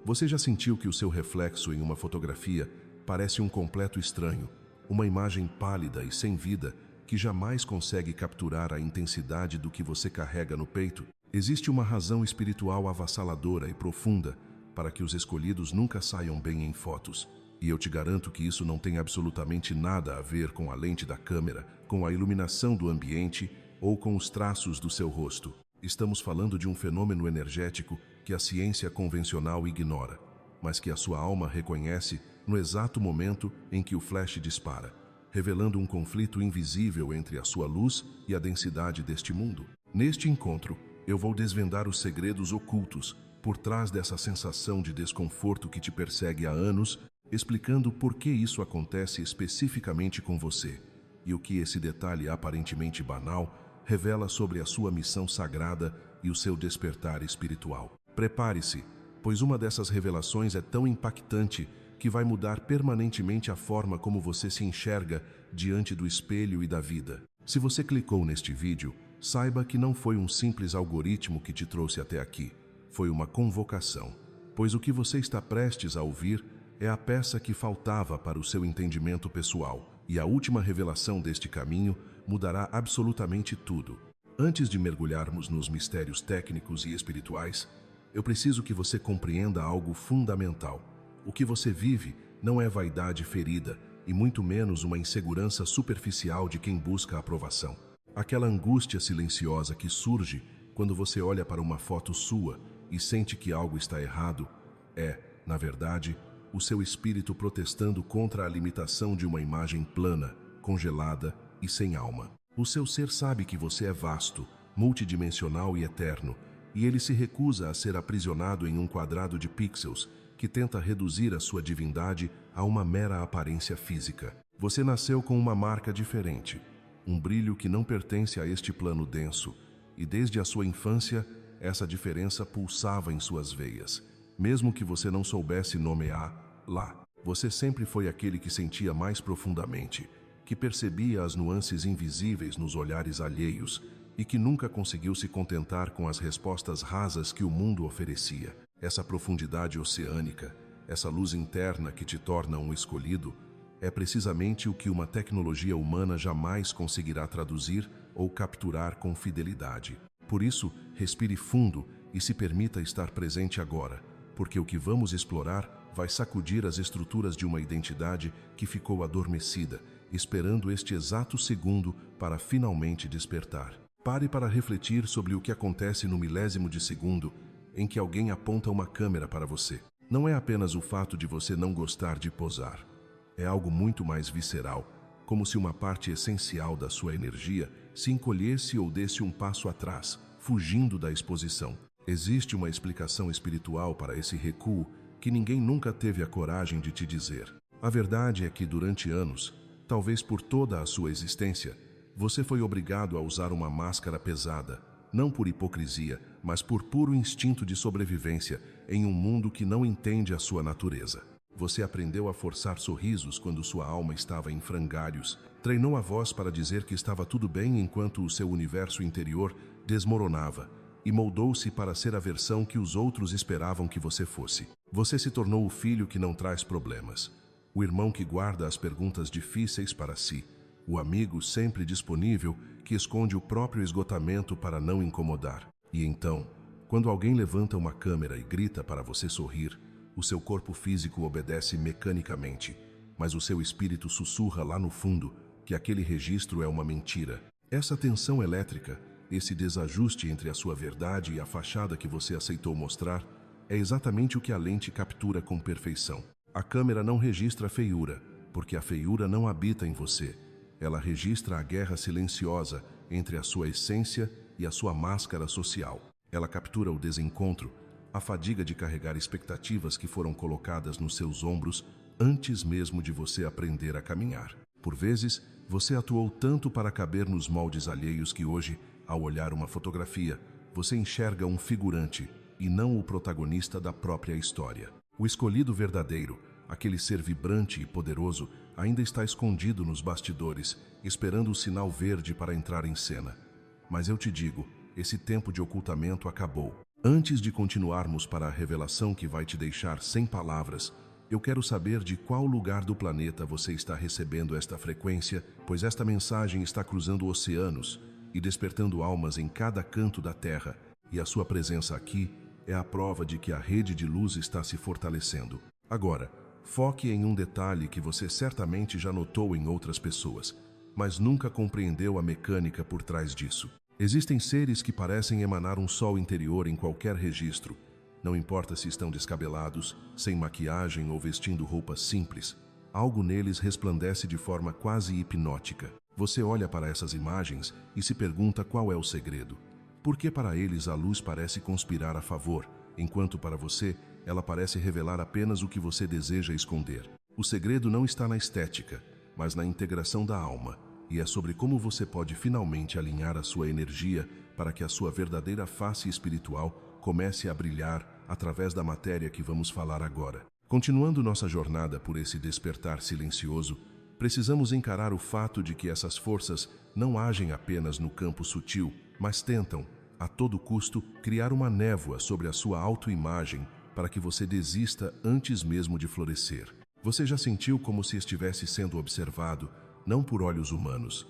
Você já sentiu que o seu reflexo em uma fotografia parece um completo estranho, uma imagem pálida e sem vida que jamais consegue capturar a intensidade do que você carrega no peito? Existe uma razão espiritual avassaladora e profunda para que os escolhidos nunca saiam bem em fotos. E eu te garanto que isso não tem absolutamente nada a ver com a lente da câmera, com a iluminação do ambiente ou com os traços do seu rosto. Estamos falando de um fenômeno energético que a ciência convencional ignora, mas que a sua alma reconhece no exato momento em que o flash dispara, revelando um conflito invisível entre a sua luz e a densidade deste mundo. Neste encontro, eu vou desvendar os segredos ocultos por trás dessa sensação de desconforto que te persegue há anos, explicando por que isso acontece especificamente com você e o que esse detalhe aparentemente banal revela sobre a sua missão sagrada e o seu despertar espiritual. Prepare-se, pois uma dessas revelações é tão impactante que vai mudar permanentemente a forma como você se enxerga diante do espelho e da vida. Se você clicou neste vídeo, saiba que não foi um simples algoritmo que te trouxe até aqui. Foi uma convocação, pois o que você está prestes a ouvir é a peça que faltava para o seu entendimento pessoal, e a última revelação deste caminho mudará absolutamente tudo. Antes de mergulharmos nos mistérios técnicos e espirituais, eu preciso que você compreenda algo fundamental. O que você vive não é vaidade ferida, e muito menos uma insegurança superficial de quem busca aprovação. Aquela angústia silenciosa que surge quando você olha para uma foto sua e sente que algo está errado é, na verdade, o seu espírito protestando contra a limitação de uma imagem plana, congelada e sem alma. O seu ser sabe que você é vasto, multidimensional e eterno, e ele se recusa a ser aprisionado em um quadrado de pixels que tenta reduzir a sua divindade a uma mera aparência física. Você nasceu com uma marca diferente, um brilho que não pertence a este plano denso, e desde a sua infância, essa diferença pulsava em suas veias. Mesmo que você não soubesse nomeá-la, você sempre foi aquele que sentia mais profundamente, que percebia as nuances invisíveis nos olhares alheios e que nunca conseguiu se contentar com as respostas rasas que o mundo oferecia. Essa profundidade oceânica, essa luz interna que te torna um escolhido, é precisamente o que uma tecnologia humana jamais conseguirá traduzir ou capturar com fidelidade. Por isso, respire fundo e se permita estar presente agora, porque o que vamos explorar vai sacudir as estruturas de uma identidade que ficou adormecida, esperando este exato segundo para finalmente despertar. Pare para refletir sobre o que acontece no milésimo de segundo em que alguém aponta uma câmera para você. Não é apenas o fato de você não gostar de posar. É algo muito mais visceral, como se uma parte essencial da sua energia se encolhesse ou desse um passo atrás, fugindo da exposição. Existe uma explicação espiritual para esse recuo que ninguém nunca teve a coragem de te dizer. A verdade é que durante anos, talvez por toda a sua existência, você foi obrigado a usar uma máscara pesada, não por hipocrisia, mas por puro instinto de sobrevivência em um mundo que não entende a sua natureza. Você aprendeu a forçar sorrisos quando sua alma estava em frangalhos, treinou a voz para dizer que estava tudo bem enquanto o seu universo interior desmoronava, e moldou-se para ser a versão que os outros esperavam que você fosse. Você se tornou o filho que não traz problemas, o irmão que guarda as perguntas difíceis para si, o amigo sempre disponível que esconde o próprio esgotamento para não incomodar. E então, quando alguém levanta uma câmera e grita para você sorrir, o seu corpo físico obedece mecanicamente, mas o seu espírito sussurra lá no fundo que aquele registro é uma mentira. Essa tensão elétrica, esse desajuste entre a sua verdade e a fachada que você aceitou mostrar, é exatamente o que a lente captura com perfeição. A câmera não registra a feiura, porque a feiura não habita em você. Ela registra a guerra silenciosa entre a sua essência e a sua máscara social. Ela captura o desencontro, a fadiga de carregar expectativas que foram colocadas nos seus ombros antes mesmo de você aprender a caminhar. Por vezes, você atuou tanto para caber nos moldes alheios que hoje, ao olhar uma fotografia, você enxerga um figurante e não o protagonista da própria história. O escolhido verdadeiro, aquele ser vibrante e poderoso, ainda está escondido nos bastidores, esperando o sinal verde para entrar em cena. Mas eu te digo, esse tempo de ocultamento acabou. Antes de continuarmos para a revelação que vai te deixar sem palavras, eu quero saber de qual lugar do planeta você está recebendo esta frequência, pois esta mensagem está cruzando oceanos e despertando almas em cada canto da Terra, e a sua presença aqui é a prova de que a rede de luz está se fortalecendo. Agora, foque em um detalhe que você certamente já notou em outras pessoas, mas nunca compreendeu a mecânica por trás disso. Existem seres que parecem emanar um sol interior em qualquer registro. Não importa se estão descabelados, sem maquiagem ou vestindo roupas simples. Algo neles resplandece de forma quase hipnótica. Você olha para essas imagens e se pergunta qual é o segredo. Por que para eles a luz parece conspirar a favor, enquanto para você ela parece revelar apenas o que você deseja esconder? O segredo não está na estética, mas na integração da alma. E é sobre como você pode finalmente alinhar a sua energia para que a sua verdadeira face espiritual comece a brilhar através da matéria que vamos falar agora. Continuando nossa jornada por esse despertar silencioso, precisamos encarar o fato de que essas forças não agem apenas no campo sutil, mas tentam, a todo custo, criar uma névoa sobre a sua autoimagem para que você desista antes mesmo de florescer. Você já sentiu como se estivesse sendo observado, não por olhos humanos,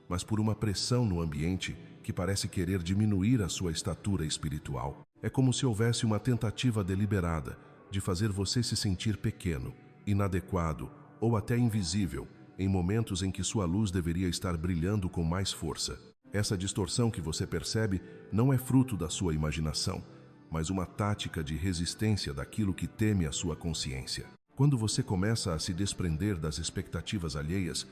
mas por uma pressão no ambiente que parece querer diminuir a sua estatura espiritual? É como se houvesse uma tentativa deliberada de fazer você se sentir pequeno, inadequado ou até invisível, em momentos em que sua luz deveria estar brilhando com mais força. Essa distorção que você percebe não é fruto da sua imaginação, mas uma tática de resistência daquilo que teme a sua consciência. Quando você começa a se desprender das expectativas alheias,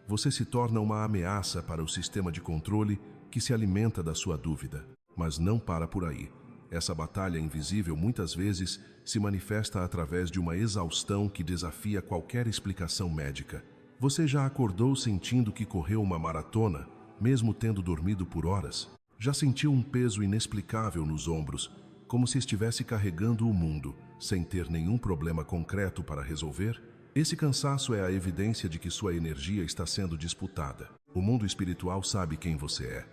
você se torna uma ameaça para o sistema de controle que se alimenta da sua dúvida. Mas não para por aí. Essa batalha invisível muitas vezes se manifesta através de uma exaustão que desafia qualquer explicação médica. Você já acordou sentindo que correu uma maratona, mesmo tendo dormido por horas? Já sentiu um peso inexplicável nos ombros, como se estivesse carregando o mundo, sem ter nenhum problema concreto para resolver? Esse cansaço é a evidência de que sua energia está sendo disputada. O mundo espiritual sabe quem você é,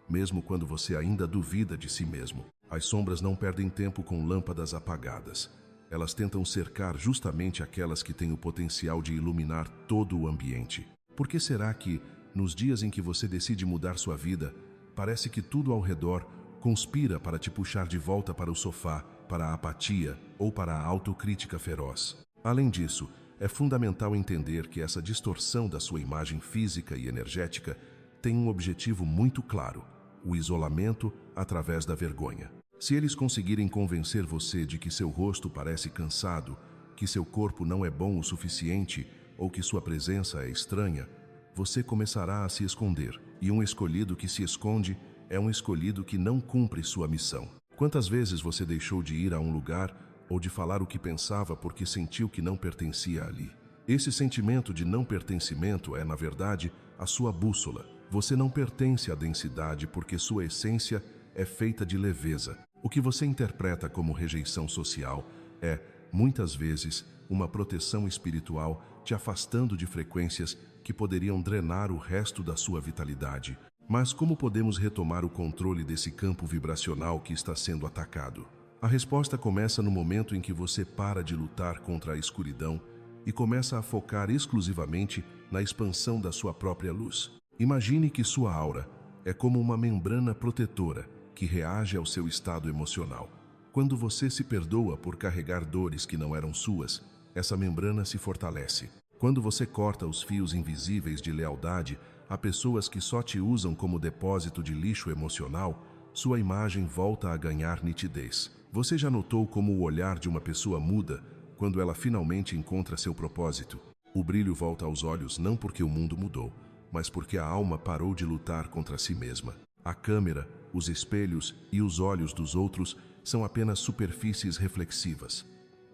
mesmo quando você ainda duvida de si mesmo. As sombras não perdem tempo com lâmpadas apagadas. Elas tentam cercar justamente aquelas que têm o potencial de iluminar todo o ambiente. Por que será que, nos dias em que você decide mudar sua vida, parece que tudo ao redor conspira para te puxar de volta para o sofá, para a apatia ou para a autocrítica feroz? Além disso, é fundamental entender que essa distorção da sua imagem física e energética tem um objetivo muito claro: o isolamento através da vergonha. Se eles conseguirem convencer você de que seu rosto parece cansado, que seu corpo não é bom o suficiente ou que sua presença é estranha, você começará a se esconder. E um escolhido que se esconde é um escolhido que não cumpre sua missão. Quantas vezes você deixou de ir a um lugar ou de falar o que pensava porque sentiu que não pertencia ali? Esse sentimento de não pertencimento é, na verdade, a sua bússola. Você não pertence à densidade porque sua essência é feita de leveza. O que você interpreta como rejeição social é, muitas vezes, uma proteção espiritual te afastando de frequências que poderiam drenar o resto da sua vitalidade. Mas como podemos retomar o controle desse campo vibracional que está sendo atacado? A resposta começa no momento em que você para de lutar contra a escuridão e começa a focar exclusivamente na expansão da sua própria luz. Imagine que sua aura é como uma membrana protetora que reage ao seu estado emocional. Quando você se perdoa por carregar dores que não eram suas, essa membrana se fortalece. Quando você corta os fios invisíveis de lealdade a pessoas que só te usam como depósito de lixo emocional, sua imagem volta a ganhar nitidez. Você já notou como o olhar de uma pessoa muda quando ela finalmente encontra seu propósito? O brilho volta aos olhos não porque o mundo mudou, mas porque a alma parou de lutar contra si mesma. A câmera, os espelhos e os olhos dos outros são apenas superfícies reflexivas.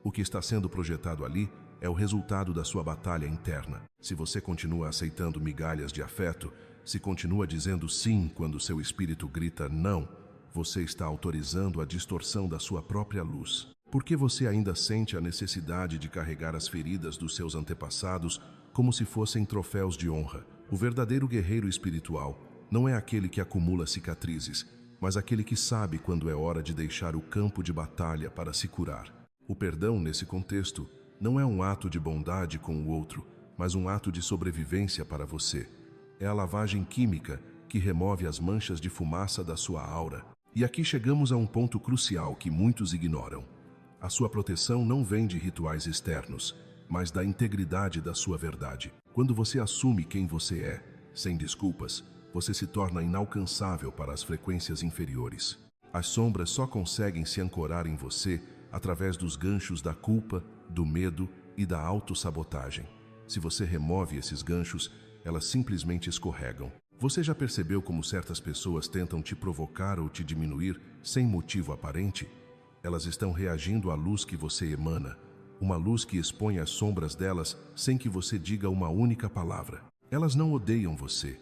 O que está sendo projetado ali é o resultado da sua batalha interna. Se você continua aceitando migalhas de afeto, se continua dizendo sim quando seu espírito grita não, você está autorizando a distorção da sua própria luz. Por que você ainda sente a necessidade de carregar as feridas dos seus antepassados como se fossem troféus de honra? O verdadeiro guerreiro espiritual não é aquele que acumula cicatrizes, mas aquele que sabe quando é hora de deixar o campo de batalha para se curar. O perdão, nesse contexto, não é um ato de bondade com o outro, mas um ato de sobrevivência para você. É a lavagem química que remove as manchas de fumaça da sua aura. E aqui chegamos a um ponto crucial que muitos ignoram. A sua proteção não vem de rituais externos, mas da integridade da sua verdade. Quando você assume quem você é, sem desculpas, você se torna inalcançável para as frequências inferiores. As sombras só conseguem se ancorar em você através dos ganchos da culpa, do medo e da autossabotagem. Se você remove esses ganchos, elas simplesmente escorregam. Você já percebeu como certas pessoas tentam te provocar ou te diminuir sem motivo aparente? Elas estão reagindo à luz que você emana, uma luz que expõe as sombras delas sem que você diga uma única palavra. Elas não odeiam você.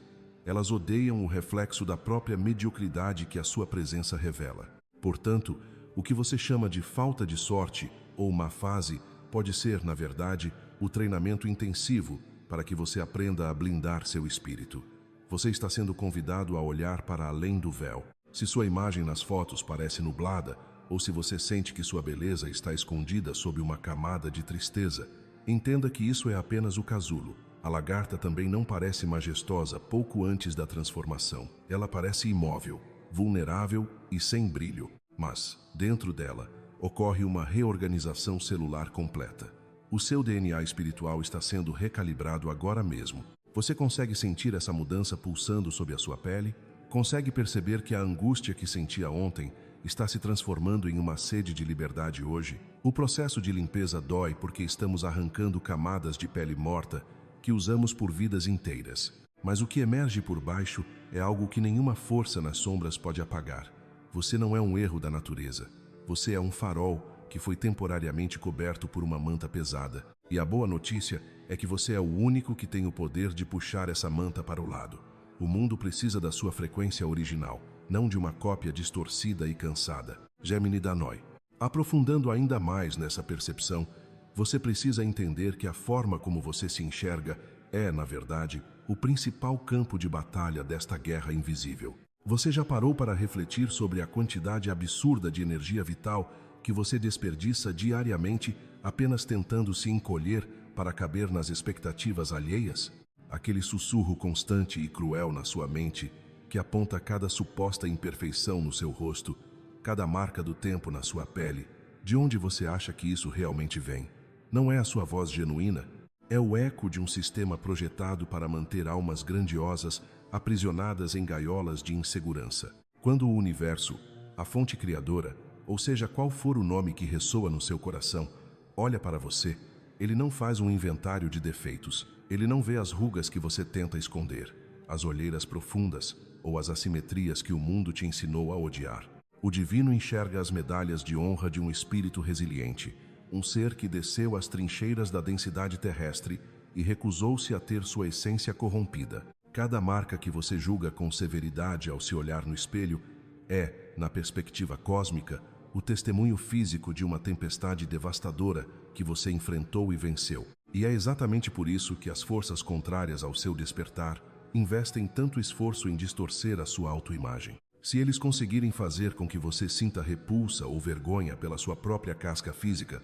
Elas odeiam o reflexo da própria mediocridade que a sua presença revela. Portanto, o que você chama de falta de sorte ou má fase pode ser, na verdade, o treinamento intensivo para que você aprenda a blindar seu espírito. Você está sendo convidado a olhar para além do véu. Se sua imagem nas fotos parece nublada, ou se você sente que sua beleza está escondida sob uma camada de tristeza, entenda que isso é apenas o casulo. A lagarta também não parece majestosa pouco antes da transformação. Ela parece imóvel, vulnerável e sem brilho. Mas, dentro dela, ocorre uma reorganização celular completa. O seu DNA espiritual está sendo recalibrado agora mesmo. Você consegue sentir essa mudança pulsando sob a sua pele? Consegue perceber que a angústia que sentia ontem está se transformando em uma sede de liberdade hoje? O processo de limpeza dói porque estamos arrancando camadas de pele morta que usamos por vidas inteiras. Mas o que emerge por baixo é algo que nenhuma força nas sombras pode apagar. Você não é um erro da natureza. Você é um farol que foi temporariamente coberto por uma manta pesada. E a boa notícia é que você é o único que tem o poder de puxar essa manta para o lado. O mundo precisa da sua frequência original, não de uma cópia distorcida e cansada. Gemini Danoi. Aprofundando ainda mais nessa percepção, você precisa entender que a forma como você se enxerga é, na verdade, o principal campo de batalha desta guerra invisível. Você já parou para refletir sobre a quantidade absurda de energia vital que você desperdiça diariamente apenas tentando se encolher para caber nas expectativas alheias? Aquele sussurro constante e cruel na sua mente que aponta cada suposta imperfeição no seu rosto, cada marca do tempo na sua pele. De onde você acha que isso realmente vem? Não é a sua voz genuína, é o eco de um sistema projetado para manter almas grandiosas aprisionadas em gaiolas de insegurança. Quando o universo, a fonte criadora, ou seja, qual for o nome que ressoa no seu coração, olha para você, ele não faz um inventário de defeitos, ele não vê as rugas que você tenta esconder, as olheiras profundas ou as assimetrias que o mundo te ensinou a odiar. O divino enxerga as medalhas de honra de um espírito resiliente, um ser que desceu às trincheiras da densidade terrestre e recusou-se a ter sua essência corrompida. Cada marca que você julga com severidade ao se olhar no espelho é, na perspectiva cósmica, o testemunho físico de uma tempestade devastadora que você enfrentou e venceu. E é exatamente por isso que as forças contrárias ao seu despertar investem tanto esforço em distorcer a sua autoimagem. Se eles conseguirem fazer com que você sinta repulsa ou vergonha pela sua própria casca física,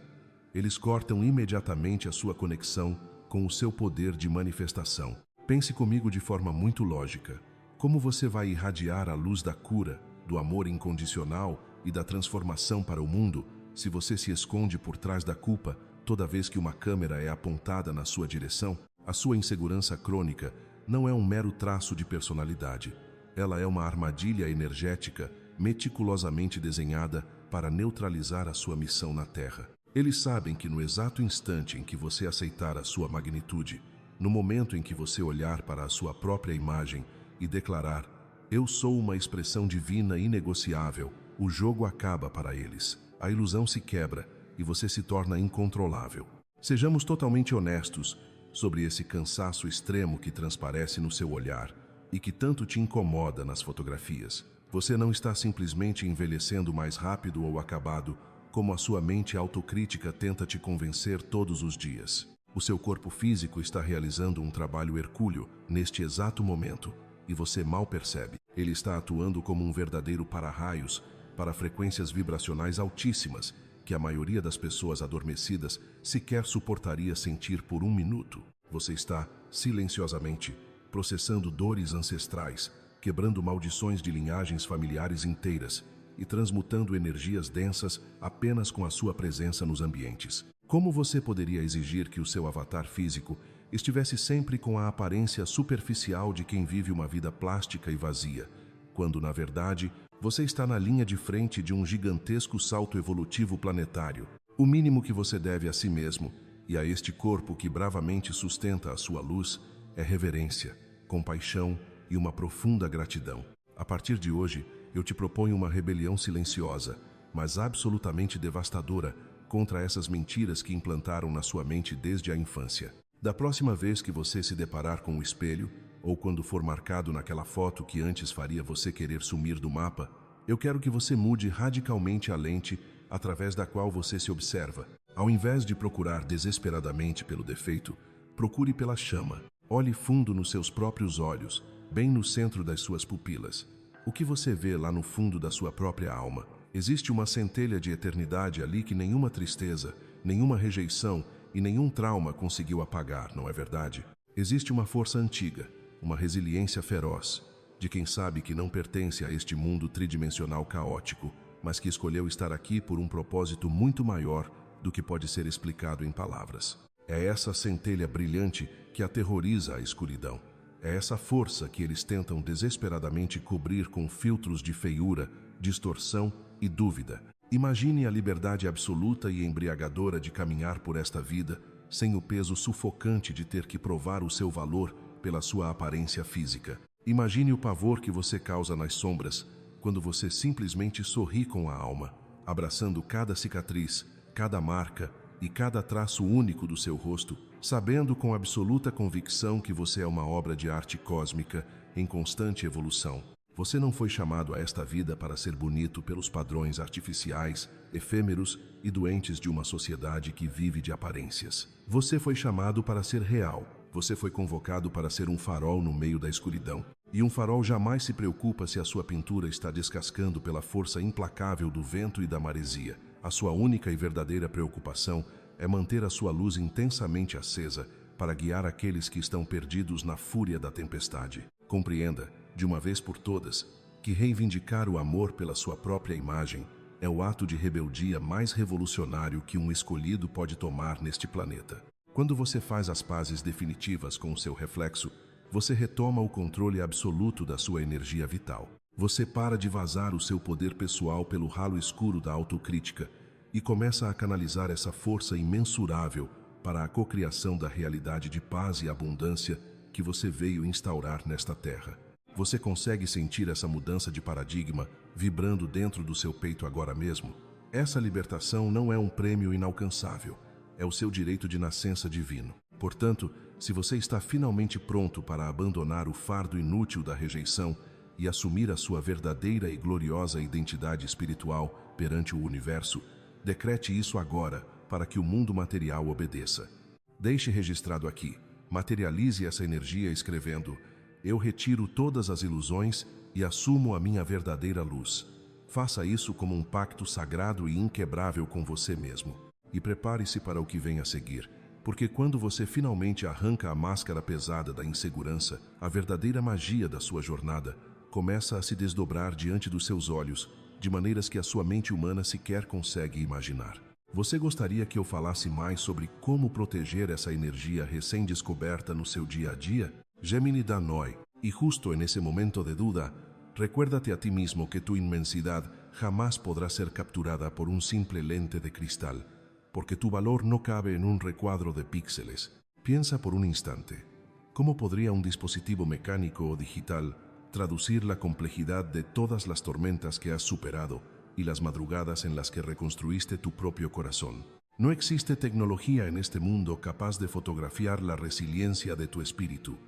eles cortam imediatamente a sua conexão com o seu poder de manifestação. Pense comigo de forma muito lógica. Como você vai irradiar a luz da cura, do amor incondicional e da transformação para o mundo se você se esconde por trás da culpa toda vez que uma câmera é apontada na sua direção? A sua insegurança crônica não é um mero traço de personalidade. Ela é uma armadilha energética meticulosamente desenhada para neutralizar a sua missão na Terra. Eles sabem que no exato instante em que você aceitar a sua magnitude, no momento em que você olhar para a sua própria imagem e declarar: "Eu sou uma expressão divina inegociável", o jogo acaba para eles. A ilusão se quebra e você se torna incontrolável. Sejamos totalmente honestos sobre esse cansaço extremo que transparece no seu olhar e que tanto te incomoda nas fotografias. Você não está simplesmente envelhecendo mais rápido ou acabado, como a sua mente autocrítica tenta te convencer todos os dias. O seu corpo físico está realizando um trabalho hercúleo neste exato momento, e você mal percebe. Ele está atuando como um verdadeiro para-raios para frequências vibracionais altíssimas que a maioria das pessoas adormecidas sequer suportaria sentir por um minuto. Você está, silenciosamente, processando dores ancestrais, quebrando maldições de linhagens familiares inteiras e transmutando energias densas apenas com a sua presença nos ambientes. Como você poderia exigir que o seu avatar físico estivesse sempre com a aparência superficial de quem vive uma vida plástica e vazia, quando, na verdade, você está na linha de frente de um gigantesco salto evolutivo planetário? O mínimo que você deve a si mesmo e a este corpo que bravamente sustenta a sua luz é reverência, compaixão e uma profunda gratidão. A partir de hoje, eu te proponho uma rebelião silenciosa, mas absolutamente devastadora, contra essas mentiras que implantaram na sua mente desde a infância. Da próxima vez que você se deparar com o espelho, ou quando for marcado naquela foto que antes faria você querer sumir do mapa, eu quero que você mude radicalmente a lente através da qual você se observa. Ao invés de procurar desesperadamente pelo defeito, procure pela chama. Olhe fundo nos seus próprios olhos, bem no centro das suas pupilas. O que você vê lá no fundo da sua própria alma? Existe uma centelha de eternidade ali que nenhuma tristeza, nenhuma rejeição e nenhum trauma conseguiu apagar, não é verdade? Existe uma força antiga, uma resiliência feroz, de quem sabe que não pertence a este mundo tridimensional caótico, mas que escolheu estar aqui por um propósito muito maior do que pode ser explicado em palavras. É essa centelha brilhante que aterroriza a escuridão. É essa força que eles tentam desesperadamente cobrir com filtros de feiura, distorção e dúvida. Imagine a liberdade absoluta e embriagadora de caminhar por esta vida sem o peso sufocante de ter que provar o seu valor pela sua aparência física. Imagine o pavor que você causa nas sombras quando você simplesmente sorri com a alma, abraçando cada cicatriz, cada marca e cada traço único do seu rosto, sabendo com absoluta convicção que você é uma obra de arte cósmica em constante evolução. Você não foi chamado a esta vida para ser bonito pelos padrões artificiais, efêmeros e doentes de uma sociedade que vive de aparências. Você foi chamado para ser real. Você foi convocado para ser um farol no meio da escuridão. E um farol jamais se preocupa se a sua pintura está descascando pela força implacável do vento e da maresia. A sua única e verdadeira preocupação é manter a sua luz intensamente acesa para guiar aqueles que estão perdidos na fúria da tempestade. Compreenda, de uma vez por todas, que reivindicar o amor pela sua própria imagem é o ato de rebeldia mais revolucionário que um escolhido pode tomar neste planeta. Quando você faz as pazes definitivas com o seu reflexo, você retoma o controle absoluto da sua energia vital. Você para de vazar o seu poder pessoal pelo ralo escuro da autocrítica e começa a canalizar essa força imensurável para a cocriação da realidade de paz e abundância que você veio instaurar nesta terra. Você consegue sentir essa mudança de paradigma vibrando dentro do seu peito agora mesmo? Essa libertação não é um prêmio inalcançável, é o seu direito de nascença divino. Portanto, se você está finalmente pronto para abandonar o fardo inútil da rejeição e assumir a sua verdadeira e gloriosa identidade espiritual perante o universo, decrete isso agora para que o mundo material obedeça. Deixe registrado aqui, materialize essa energia escrevendo: eu retiro todas as ilusões e assumo a minha verdadeira luz. Faça isso como um pacto sagrado e inquebrável com você mesmo. E prepare-se para o que vem a seguir, porque quando você finalmente arranca a máscara pesada da insegurança, a verdadeira magia da sua jornada começa a se desdobrar diante dos seus olhos, de maneiras que a sua mente humana sequer consegue imaginar. Você gostaria que eu falasse mais sobre como proteger essa energia recém-descoberta no seu dia a dia? Gemini Danoy, y justo en ese momento de duda, recuérdate a ti mismo que tu inmensidad jamás podrá ser capturada por un simple lente de cristal, porque tu valor no cabe en un recuadro de píxeles. Piensa por un instante, ¿cómo podría un dispositivo mecánico o digital traducir la complejidad de todas las tormentas que has superado y las madrugadas en las que reconstruiste tu propio corazón? No existe tecnología en este mundo capaz de fotografiar la resiliencia de tu espíritu,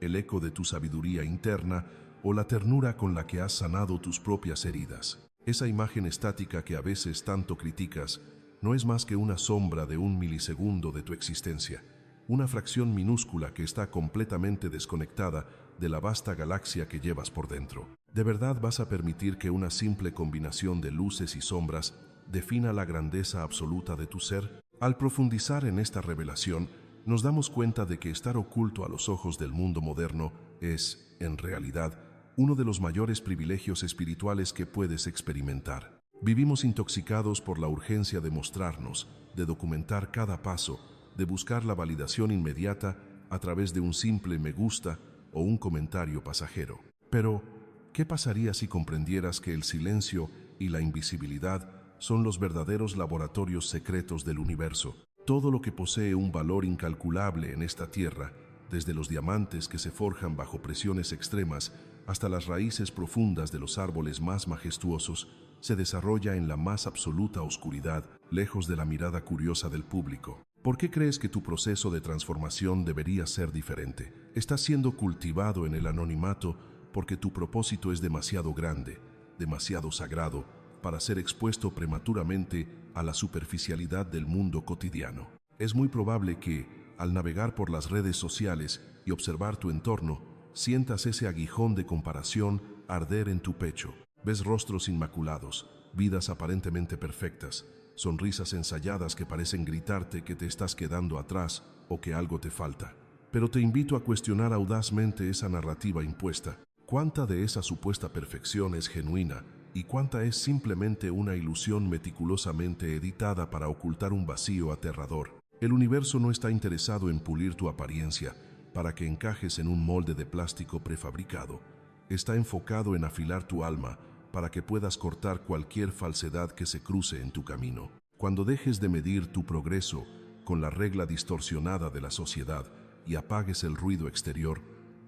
el eco de tu sabiduría interna o la ternura con la que has sanado tus propias heridas. Esa imagen estática que a veces tanto criticas no es más que una sombra de un milisegundo de tu existencia, una fracción minúscula que está completamente desconectada de la vasta galaxia que llevas por dentro. ¿De verdad vas a permitir que una simple combinación de luces y sombras defina la grandeza absoluta de tu ser? Al profundizar en esta revelación, nos damos cuenta de que estar oculto a los ojos del mundo moderno es, en realidad, uno de los mayores privilegios espirituales que puedes experimentar. Vivimos intoxicados por la urgencia de mostrarnos, de documentar cada paso, de buscar la validación inmediata a través de un simple me gusta o un comentario pasajero. Pero, ¿qué pasaría si comprendieras que el silencio y la invisibilidad son los verdaderos laboratorios secretos del universo? Todo lo que posee un valor incalculable en esta tierra, desde los diamantes que se forjan bajo presiones extremas hasta las raíces profundas de los árboles más majestuosos, se desarrolla en la más absoluta oscuridad, lejos de la mirada curiosa del público. ¿Por qué crees que tu proceso de transformación debería ser diferente? Estás siendo cultivado en el anonimato porque tu propósito es demasiado grande, demasiado sagrado, para ser expuesto prematuramente a la superficialidad del mundo cotidiano. Es muy probable que, al navegar por las redes sociales y observar tu entorno, sientas ese aguijón de comparación arder en tu pecho. Ves rostros inmaculados, vidas aparentemente perfectas, sonrisas ensayadas que parecen gritarte que te estás quedando atrás o que algo te falta. Pero te invito a cuestionar audazmente esa narrativa impuesta. ¿Cuánta de esa supuesta perfección es genuina y cuánta es simplemente una ilusión meticulosamente editada para ocultar un vacío aterrador? El universo no está interesado en pulir tu apariencia para que encajes en un molde de plástico prefabricado. Está enfocado en afilar tu alma para que puedas cortar cualquier falsedad que se cruce en tu camino. Cuando dejes de medir tu progreso con la regla distorsionada de la sociedad y apagues el ruido exterior,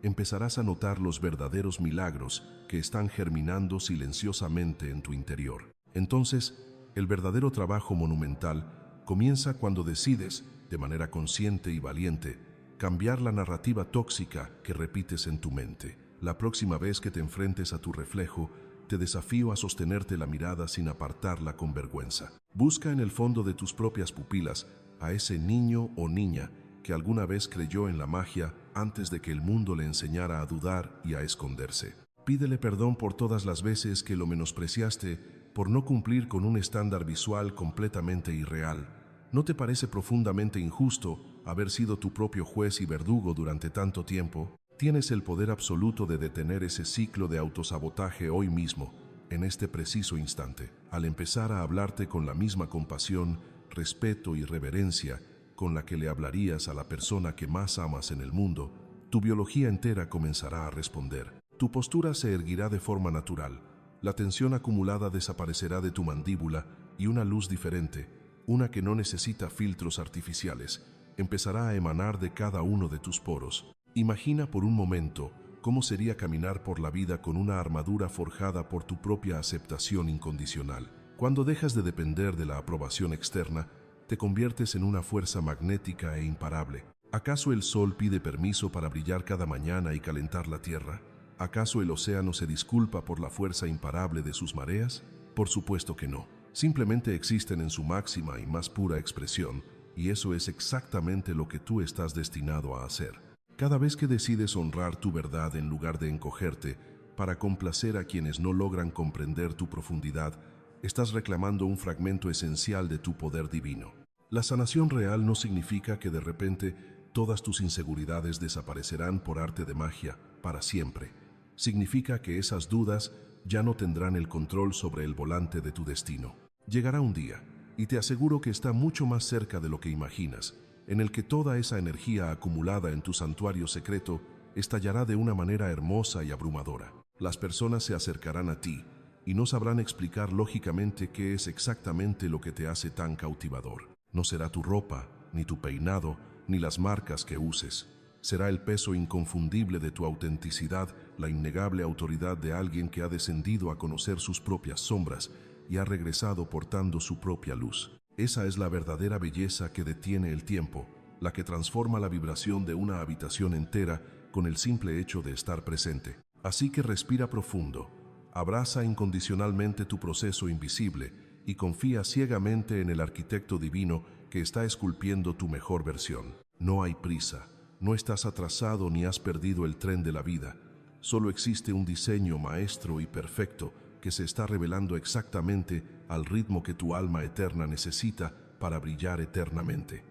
empezarás a notar los verdaderos milagros que están germinando silenciosamente en tu interior. Entonces, el verdadero trabajo monumental comienza cuando decides, de manera consciente y valiente, cambiar la narrativa tóxica que repites en tu mente. La próxima vez que te enfrentes a tu reflejo, te desafío a sostenerte la mirada sin apartarla con vergüenza. Busca en el fondo de tus propias pupilas a ese niño o niña que alguna vez creyó en la magia antes de que el mundo le enseñara a dudar y a esconderse. Pídele perdón por todas las veces que lo menospreciaste por no cumplir con un estándar visual completamente irreal. ¿No te parece profundamente injusto haber sido tu propio juez y verdugo durante tanto tiempo? Tienes el poder absoluto de detener ese ciclo de autosabotaje hoy mismo, en este preciso instante, al empezar a hablarte con la misma compasión, respeto y reverencia con la que le hablarías a la persona que más amas en el mundo. Tu biología entera comenzará a responder. Tu postura se erguirá de forma natural, la tensión acumulada desaparecerá de tu mandíbula y una luz diferente, una que no necesita filtros artificiales, empezará a emanar de cada uno de tus poros. Imagina por un momento cómo sería caminar por la vida con una armadura forjada por tu propia aceptación incondicional. Cuando dejas de depender de la aprobación externa, te conviertes en una fuerza magnética e imparable. ¿Acaso el sol pide permiso para brillar cada mañana y calentar la tierra? ¿Acaso el océano se disculpa por la fuerza imparable de sus mareas? Por supuesto que no. Simplemente existen en su máxima y más pura expresión, y eso es exactamente lo que tú estás destinado a hacer. Cada vez que decides honrar tu verdad en lugar de encogerte para complacer a quienes no logran comprender tu profundidad, estás reclamando un fragmento esencial de tu poder divino. La sanación real no significa que de repente todas tus inseguridades desaparecerán por arte de magia para siempre. Significa que esas dudas ya no tendrán el control sobre el volante de tu destino. Llegará un día, y te aseguro que está mucho más cerca de lo que imaginas, en el que toda esa energía acumulada en tu santuario secreto estallará de una manera hermosa y abrumadora. Las personas se acercarán a ti y no sabrán explicar lógicamente qué es exactamente lo que te hace tan cautivador. No será tu ropa, ni tu peinado, ni las marcas que uses. Será el peso inconfundible de tu autenticidad, la innegable autoridad de alguien que ha descendido a conocer sus propias sombras y ha regresado portando su propia luz. Esa es la verdadera belleza que detiene el tiempo, la que transforma la vibración de una habitación entera con el simple hecho de estar presente. Así que respira profundo, abraza incondicionalmente tu proceso invisible y confía ciegamente en el arquitecto divino que está esculpiendo tu mejor versión. No hay prisa, No estás atrasado ni has perdido el tren de la vida. Solo existe un diseño maestro y perfecto que se está revelando exactamente al ritmo que tu alma eterna necessita para brilhar eternamente.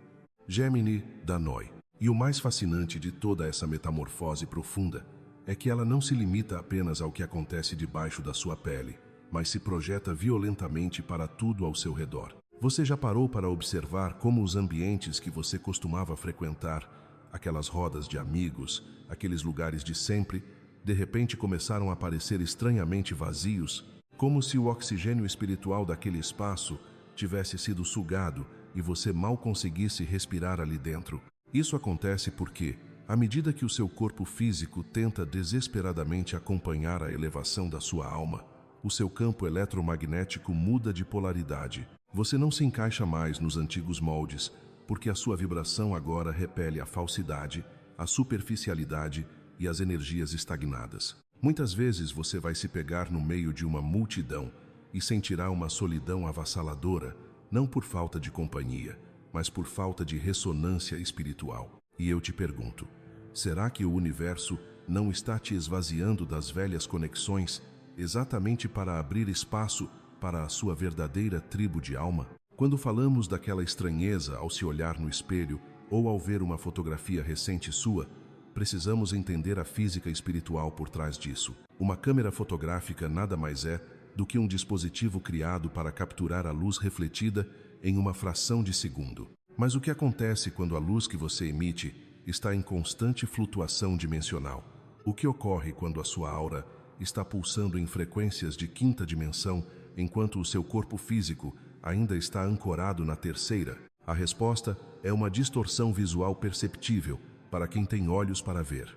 Gemini Danoi. E o mais fascinante de toda essa metamorfose profunda é que ela não se limita apenas ao que acontece debaixo da sua pele, mas se projeta violentamente para tudo ao seu redor. Você já parou para observar como os ambientes que você costumava frequentar, aquelas rodas de amigos, aqueles lugares de sempre, de repente começaram a parecer estranhamente vazios, como se o oxigênio espiritual daquele espaço tivesse sido sugado e você mal conseguisse respirar ali dentro? Isso acontece porque, à medida que o seu corpo físico tenta desesperadamente acompanhar a elevação da sua alma, o seu campo eletromagnético muda de polaridade. Você não se encaixa mais nos antigos moldes, porque a sua vibração agora repele a falsidade, a superficialidade e as energias estagnadas. Muitas vezes você vai se pegar no meio de uma multidão e sentirá uma solidão avassaladora, não por falta de companhia, mas por falta de ressonância espiritual. E eu te pergunto, será que o universo não está te esvaziando das velhas conexões exatamente para abrir espaço para a sua verdadeira tribo de alma? Quando falamos daquela estranheza ao se olhar no espelho ou ao ver uma fotografia recente sua, precisamos entender a física espiritual por trás disso. Uma câmera fotográfica nada mais é do que um dispositivo criado para capturar a luz refletida em uma fração de segundo. Mas o que acontece quando a luz que você emite está em constante flutuação dimensional? O que ocorre quando a sua aura está pulsando em frequências de quinta dimensão, enquanto o seu corpo físico ainda está ancorado na terceira? A resposta é uma distorção visual perceptível para quem tem olhos para ver.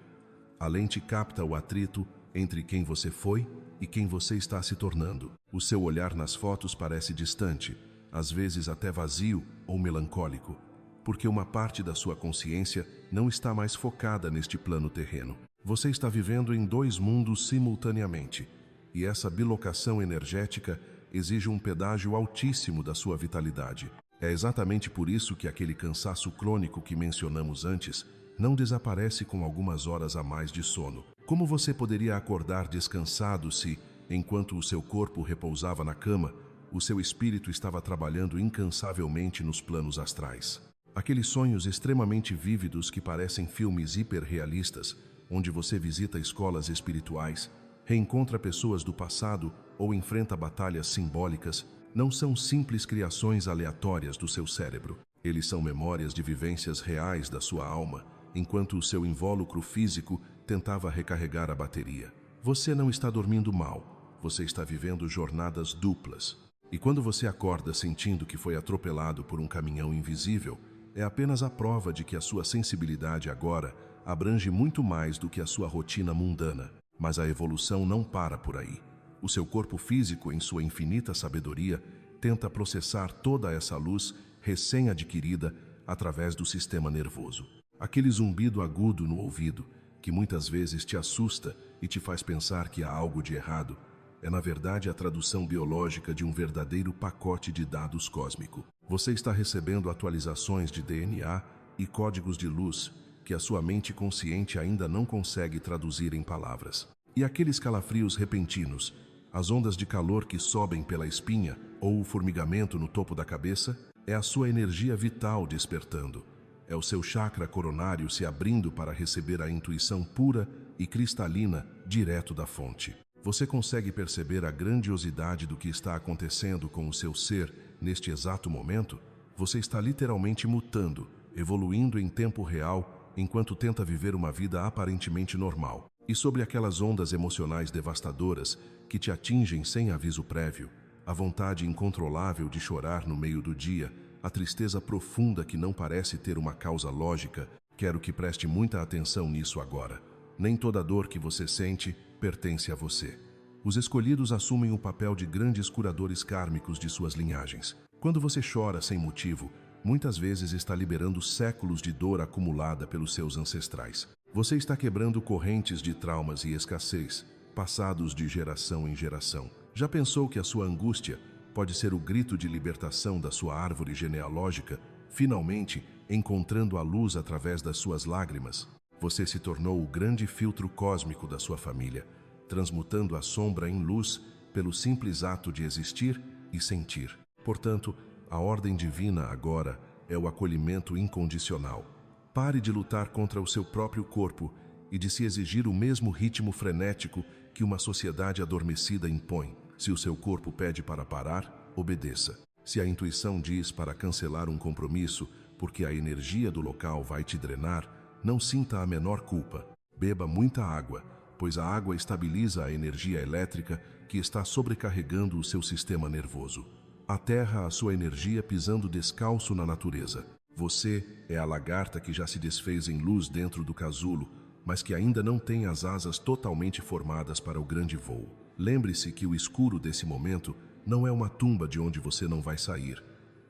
A lente capta o atrito entre quem você foi e quem você está se tornando. O seu olhar nas fotos parece distante, às vezes até vazio ou melancólico, porque uma parte da sua consciência não está mais focada neste plano terreno. Você está vivendo em dois mundos simultaneamente, e essa bilocação energética exige um pedágio altíssimo da sua vitalidade. É exatamente por isso que aquele cansaço crônico que mencionamos antes não desaparece com algumas horas a mais de sono. Como você poderia acordar descansado se, enquanto o seu corpo repousava na cama, o seu espírito estava trabalhando incansavelmente nos planos astrais? Aqueles sonhos extremamente vívidos que parecem filmes hiperrealistas, onde você visita escolas espirituais, reencontra pessoas do passado ou enfrenta batalhas simbólicas, não são simples criações aleatórias do seu cérebro. Eles são memórias de vivências reais da sua alma, enquanto o seu invólucro físico tentava recarregar a bateria. Você não está dormindo mal, você está vivendo jornadas duplas. E quando você acorda sentindo que foi atropelado por um caminhão invisível, é apenas a prova de que a sua sensibilidade agora abrange muito mais do que a sua rotina mundana. Mas a evolução não para por aí. O seu corpo físico, em sua infinita sabedoria, tenta processar toda essa luz recém-adquirida através do sistema nervoso. Aquele zumbido agudo no ouvido, que muitas vezes te assusta e te faz pensar que há algo de errado, é na verdade a tradução biológica de um verdadeiro pacote de dados cósmico. Você está recebendo atualizações de DNA e códigos de luz que a sua mente consciente ainda não consegue traduzir em palavras. E aqueles calafrios repentinos, as ondas de calor que sobem pela espinha ou o formigamento no topo da cabeça, é a sua energia vital despertando. É o seu chakra coronário se abrindo para receber a intuição pura e cristalina direto da fonte. Você consegue perceber a grandiosidade do que está acontecendo com o seu ser neste exato momento? Você está literalmente mutando, evoluindo em tempo real, enquanto tenta viver uma vida aparentemente normal. E sobre aquelas ondas emocionais devastadoras que te atingem sem aviso prévio, a vontade incontrolável de chorar no meio do dia, a tristeza profunda que não parece ter uma causa lógica, quero que preste muita atenção nisso agora. Nem toda dor que você sente pertence a você. Os escolhidos assumem o papel de grandes curadores kármicos de suas linhagens. Quando você chora sem motivo, muitas vezes está liberando séculos de dor acumulada pelos seus ancestrais. Você está quebrando correntes de traumas e escassez, passados de geração em geração. Já pensou que a sua angústia pode ser o grito de libertação da sua árvore genealógica, finalmente encontrando a luz através das suas lágrimas. Você se tornou o grande filtro cósmico da sua família, transmutando a sombra em luz pelo simples ato de existir e sentir. Portanto, a ordem divina agora é o acolhimento incondicional. Pare de lutar contra o seu próprio corpo e de se exigir o mesmo ritmo frenético que uma sociedade adormecida impõe. Se o seu corpo pede para parar, obedeça. Se a intuição diz para cancelar um compromisso porque a energia do local vai te drenar, não sinta a menor culpa. Beba muita água, pois a água estabiliza a energia elétrica que está sobrecarregando o seu sistema nervoso. Aterra a sua energia pisando descalço na natureza. Você é a lagarta que já se desfez em luz dentro do casulo, mas que ainda não tem as asas totalmente formadas para o grande voo. Lembre-se que o escuro desse momento não é uma tumba de onde você não vai sair.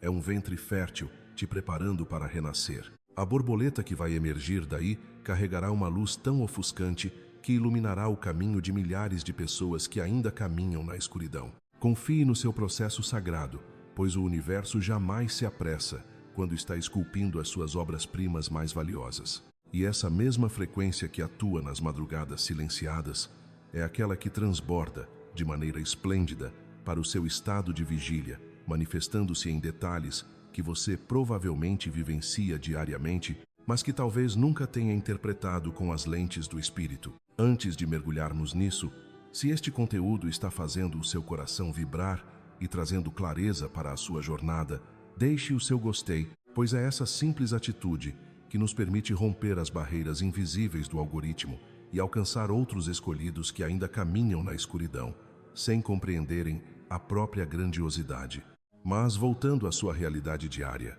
É um ventre fértil te preparando para renascer. A borboleta que vai emergir daí carregará uma luz tão ofuscante que iluminará o caminho de milhares de pessoas que ainda caminham na escuridão. Confie no seu processo sagrado, pois o universo jamais se apressa quando está esculpindo as suas obras-primas mais valiosas. E essa mesma frequência que atua nas madrugadas silenciadas é aquela que transborda, de maneira esplêndida, para o seu estado de vigília, manifestando-se em detalhes que você provavelmente vivencia diariamente, mas que talvez nunca tenha interpretado com as lentes do espírito. Antes de mergulharmos nisso, se este conteúdo está fazendo o seu coração vibrar e trazendo clareza para a sua jornada, deixe o seu gostei, pois é essa simples atitude que nos permite romper as barreiras invisíveis do algoritmo e alcançar outros escolhidos que ainda caminham na escuridão, sem compreenderem a própria grandiosidade. Mas voltando à sua realidade diária,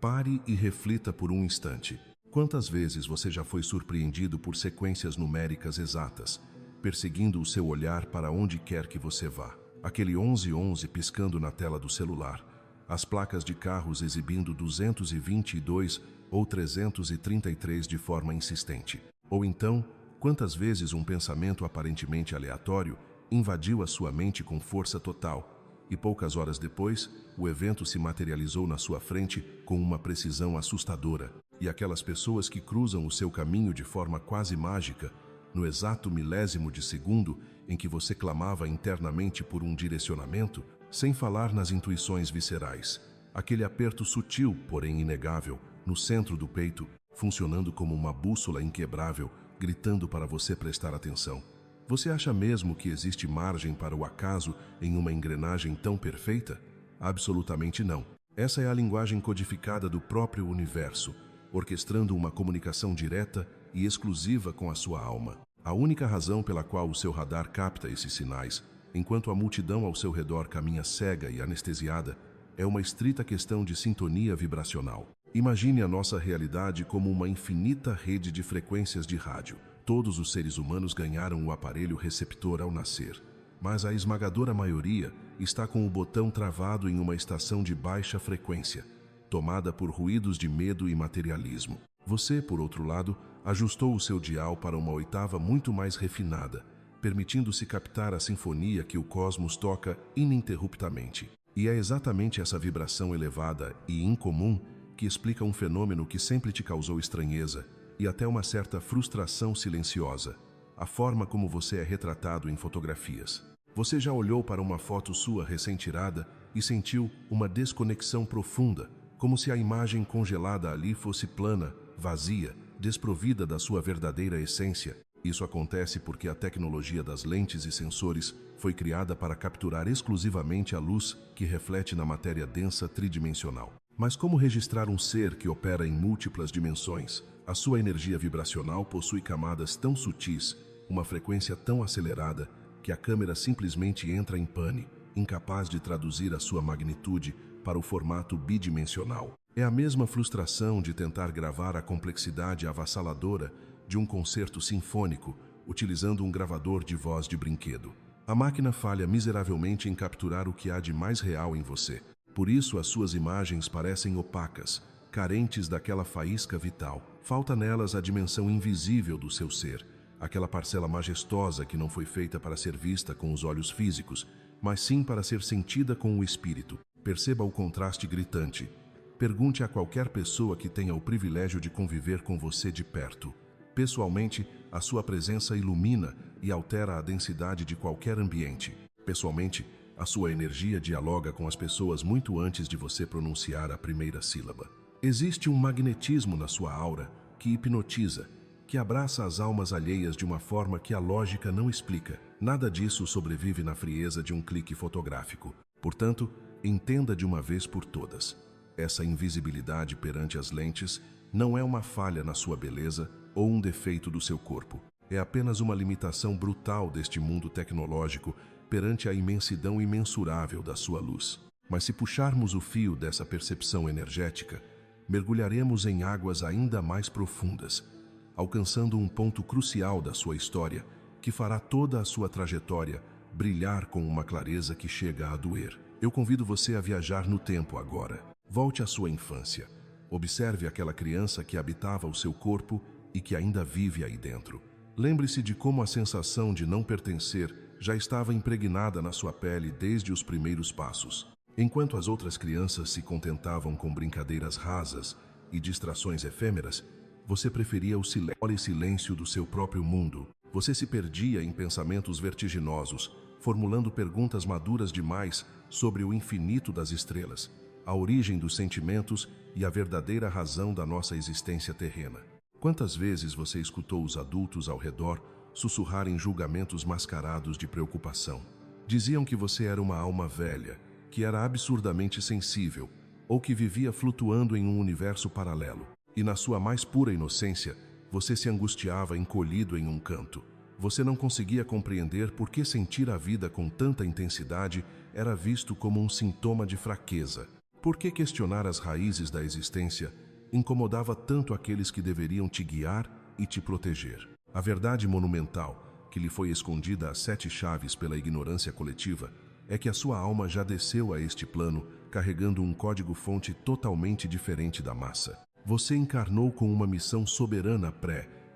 pare e reflita por um instante. Quantas vezes você já foi surpreendido por sequências numéricas exatas, perseguindo o seu olhar para onde quer que você vá? Aquele 1111 piscando na tela do celular, as placas de carros exibindo 222 ou 333 de forma insistente. Ou então, quantas vezes um pensamento aparentemente aleatório invadiu a sua mente com força total, e poucas horas depois, o evento se materializou na sua frente com uma precisão assustadora. E aquelas pessoas que cruzam o seu caminho de forma quase mágica, no exato milésimo de segundo em que você clamava internamente por um direcionamento, sem falar nas intuições viscerais. Aquele aperto sutil, porém inegável, no centro do peito, funcionando como uma bússola inquebrável, gritando para você prestar atenção. Você acha mesmo que existe margem para o acaso em uma engrenagem tão perfeita? Absolutamente não. Essa é a linguagem codificada do próprio universo, orquestrando uma comunicação direta e exclusiva com a sua alma. A única razão pela qual o seu radar capta esses sinais, enquanto a multidão ao seu redor caminha cega e anestesiada, é uma estrita questão de sintonia vibracional. Imagine a nossa realidade como uma infinita rede de frequências de rádio. Todos os seres humanos ganharam o aparelho receptor ao nascer, mas a esmagadora maioria está com o botão travado em uma estação de baixa frequência, tomada por ruídos de medo e materialismo. Você, por outro lado, ajustou o seu dial para uma oitava muito mais refinada, permitindo-se captar a sinfonia que o cosmos toca ininterruptamente. E é exatamente essa vibração elevada e incomum que explica um fenômeno que sempre te causou estranheza e até uma certa frustração silenciosa: a forma como você é retratado em fotografias. Você já olhou para uma foto sua recém-tirada e sentiu uma desconexão profunda, como se a imagem congelada ali fosse plana, vazia, desprovida da sua verdadeira essência? Isso acontece porque a tecnologia das lentes e sensores foi criada para capturar exclusivamente a luz que reflete na matéria densa tridimensional. Mas como registrar um ser que opera em múltiplas dimensões? A sua energia vibracional possui camadas tão sutis, uma frequência tão acelerada, que a câmera simplesmente entra em pane, incapaz de traduzir a sua magnitude para o formato bidimensional. É a mesma frustração de tentar gravar a complexidade avassaladora de um concerto sinfônico utilizando um gravador de voz de brinquedo. A máquina falha miseravelmente em capturar o que há de mais real em você. Por isso, as suas imagens parecem opacas, carentes daquela faísca vital. Falta nelas a dimensão invisível do seu ser, aquela parcela majestosa que não foi feita para ser vista com os olhos físicos, mas sim para ser sentida com o espírito. Perceba o contraste gritante. Pergunte a qualquer pessoa que tenha o privilégio de conviver com você de perto. Pessoalmente, a sua presença ilumina e altera a densidade de qualquer ambiente. Pessoalmente, a sua energia dialoga com as pessoas muito antes de você pronunciar a primeira sílaba. Existe um magnetismo na sua aura que hipnotiza, que abraça as almas alheias de uma forma que a lógica não explica. Nada disso sobrevive na frieza de um clique fotográfico. Portanto, entenda de uma vez por todas. Essa invisibilidade perante as lentes não é uma falha na sua beleza ou um defeito do seu corpo. É apenas uma limitação brutal deste mundo tecnológico perante a imensidão imensurável da sua luz. Mas se puxarmos o fio dessa percepção energética, mergulharemos em águas ainda mais profundas, alcançando um ponto crucial da sua história, que fará toda a sua trajetória brilhar com uma clareza que chega a doer. Eu convido você a viajar no tempo agora. Volte à sua infância. Observe aquela criança que habitava o seu corpo e que ainda vive aí dentro. Lembre-se de como a sensação de não pertencer já estava impregnada na sua pele desde os primeiros passos. Enquanto as outras crianças se contentavam com brincadeiras rasas e distrações efêmeras, você preferia o silêncio do seu próprio mundo. Você se perdia em pensamentos vertiginosos, formulando perguntas maduras demais sobre o infinito das estrelas, a origem dos sentimentos e a verdadeira razão da nossa existência terrena. Quantas vezes você escutou os adultos ao redor sussurrarem julgamentos mascarados de preocupação? Diziam que você era uma alma velha, que era absurdamente sensível, ou que vivia flutuando em um universo paralelo. E na sua mais pura inocência, você se angustiava encolhido em um canto. Você não conseguia compreender por que sentir a vida com tanta intensidade era visto como um sintoma de fraqueza. Por que questionar as raízes da existência incomodava tanto aqueles que deveriam te guiar e te proteger? A verdade monumental, que lhe foi escondida às 7 chaves pela ignorância coletiva, é que a sua alma já desceu a este plano carregando um código-fonte totalmente diferente da massa. Você encarnou com uma missão soberana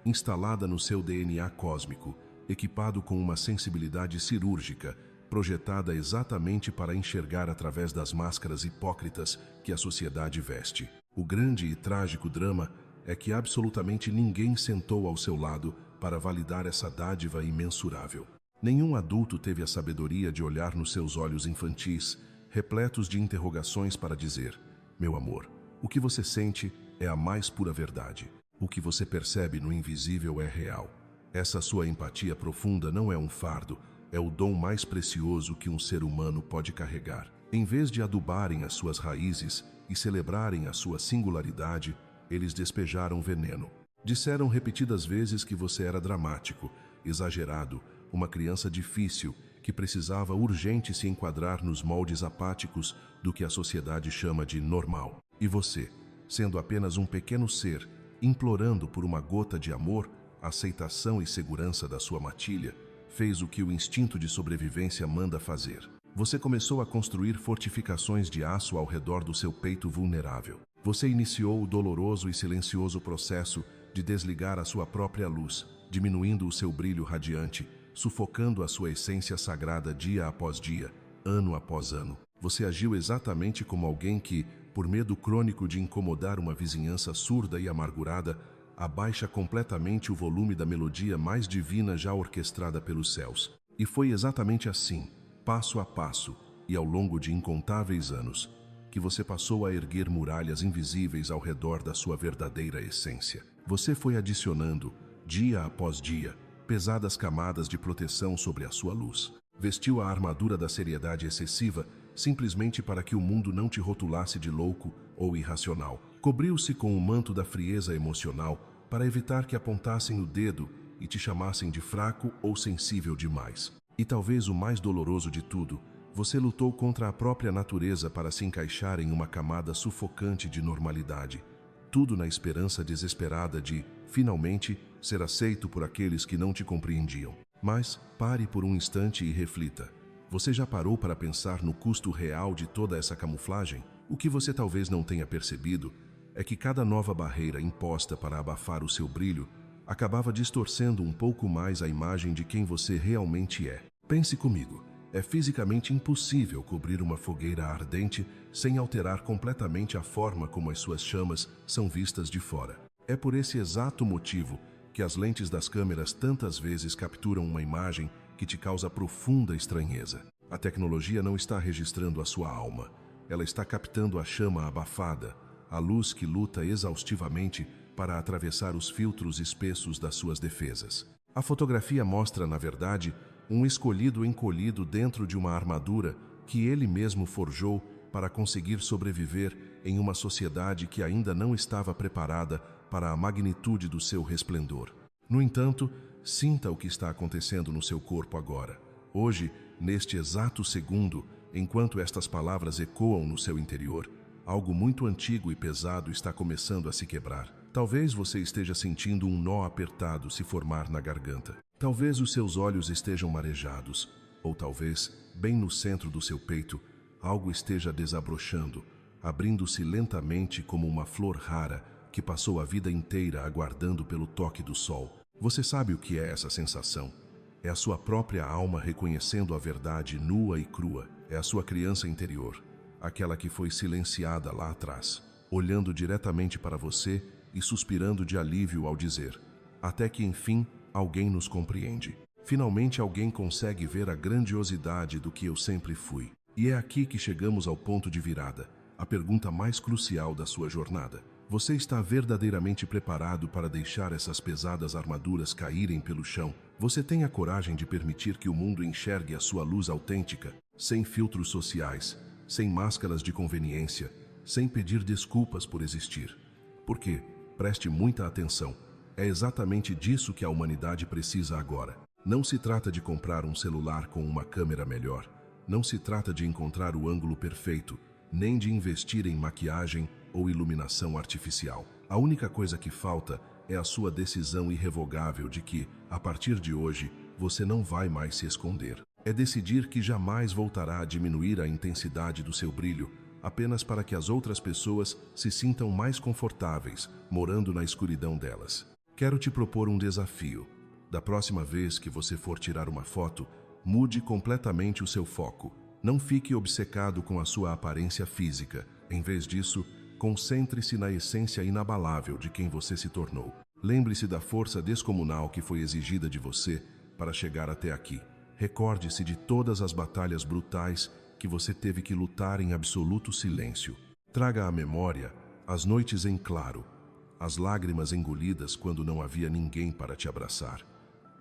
instalada no seu DNA cósmico, equipado com uma sensibilidade cirúrgica, projetada exatamente para enxergar através das máscaras hipócritas que a sociedade veste. O grande e trágico drama é que absolutamente ninguém sentou ao seu lado para validar essa dádiva imensurável. Nenhum adulto teve a sabedoria de olhar nos seus olhos infantis, repletos de interrogações para dizer: meu amor, o que você sente é a mais pura verdade. O que você percebe no invisível é real. Essa sua empatia profunda não é um fardo, é o dom mais precioso que um ser humano pode carregar. Em vez de adubarem as suas raízes e celebrarem a sua singularidade, eles despejaram veneno. Disseram repetidas vezes que você era dramático, exagerado, uma criança difícil, que precisava urgente se enquadrar nos moldes apáticos do que a sociedade chama de normal. E você, sendo apenas um pequeno ser, implorando por uma gota de amor, aceitação e segurança da sua matilha, fez o que o instinto de sobrevivência manda fazer. Você começou a construir fortificações de aço ao redor do seu peito vulnerável. Você iniciou o doloroso e silencioso processo de desligar a sua própria luz, diminuindo o seu brilho radiante, sufocando a sua essência sagrada dia após dia, ano após ano. Você agiu exatamente como alguém que, por medo crônico de incomodar uma vizinhança surda e amargurada, abaixa completamente o volume da melodia mais divina já orquestrada pelos céus. E foi exatamente assim, passo a passo e ao longo de incontáveis anos, que você passou a erguer muralhas invisíveis ao redor da sua verdadeira essência. Você foi adicionando, dia após dia, pesadas camadas de proteção sobre a sua luz. Vestiu a armadura da seriedade excessiva simplesmente para que o mundo não te rotulasse de louco ou irracional. Cobriu-se com o manto da frieza emocional para evitar que apontassem o dedo e te chamassem de fraco ou sensível demais. E talvez o mais doloroso de tudo, você lutou contra a própria natureza para se encaixar em uma camada sufocante de normalidade. Tudo na esperança desesperada de, finalmente, ser aceito por aqueles que não te compreendiam. Mas pare por um instante e reflita. Você já parou para pensar no custo real de toda essa camuflagem? O que você talvez não tenha percebido é que cada nova barreira imposta para abafar o seu brilho acabava distorcendo um pouco mais a imagem de quem você realmente é. Pense comigo. É fisicamente impossível cobrir uma fogueira ardente sem alterar completamente a forma como as suas chamas são vistas de fora. É por esse exato motivo que as lentes das câmeras tantas vezes capturam uma imagem que te causa profunda estranheza. A tecnologia não está registrando a sua alma. Ela está captando a chama abafada, a luz que luta exaustivamente para atravessar os filtros espessos das suas defesas. A fotografia mostra, na verdade, um escolhido encolhido dentro de uma armadura que ele mesmo forjou para conseguir sobreviver em uma sociedade que ainda não estava preparada para a magnitude do seu resplendor. No entanto, sinta o que está acontecendo no seu corpo agora. Hoje, neste exato segundo, enquanto estas palavras ecoam no seu interior, algo muito antigo e pesado está começando a se quebrar. Talvez você esteja sentindo um nó apertado se formar na garganta. Talvez os seus olhos estejam marejados, ou talvez, bem no centro do seu peito, algo esteja desabrochando, abrindo-se lentamente como uma flor rara que passou a vida inteira aguardando pelo toque do sol. Você sabe o que é essa sensação? É a sua própria alma reconhecendo a verdade nua e crua. É a sua criança interior, aquela que foi silenciada lá atrás, olhando diretamente para você e suspirando de alívio ao dizer: até que enfim alguém nos compreende. Finalmente alguém consegue ver a grandiosidade do que eu sempre fui. E é aqui que chegamos ao ponto de virada, a pergunta mais crucial da sua jornada. Você está verdadeiramente preparado para deixar essas pesadas armaduras caírem pelo chão? Você tem a coragem de permitir que o mundo enxergue a sua luz autêntica, sem filtros sociais, sem máscaras de conveniência, sem pedir desculpas por existir? Porque, preste muita atenção, é exatamente disso que a humanidade precisa agora. Não se trata de comprar um celular com uma câmera melhor. Não se trata de encontrar o ângulo perfeito, nem de investir em maquiagem ou iluminação artificial. A única coisa que falta é a sua decisão irrevogável de que, a partir de hoje, você não vai mais se esconder. É decidir que jamais voltará a diminuir a intensidade do seu brilho, apenas para que as outras pessoas se sintam mais confortáveis, morando na escuridão delas. Quero te propor um desafio. Da próxima vez que você for tirar uma foto, mude completamente o seu foco. Não fique obcecado com a sua aparência física. Em vez disso, concentre-se na essência inabalável de quem você se tornou. Lembre-se da força descomunal que foi exigida de você para chegar até aqui. Recorde-se de todas as batalhas brutais que você teve que lutar em absoluto silêncio. Traga à memória as noites em claro, as lágrimas engolidas quando não havia ninguém para te abraçar,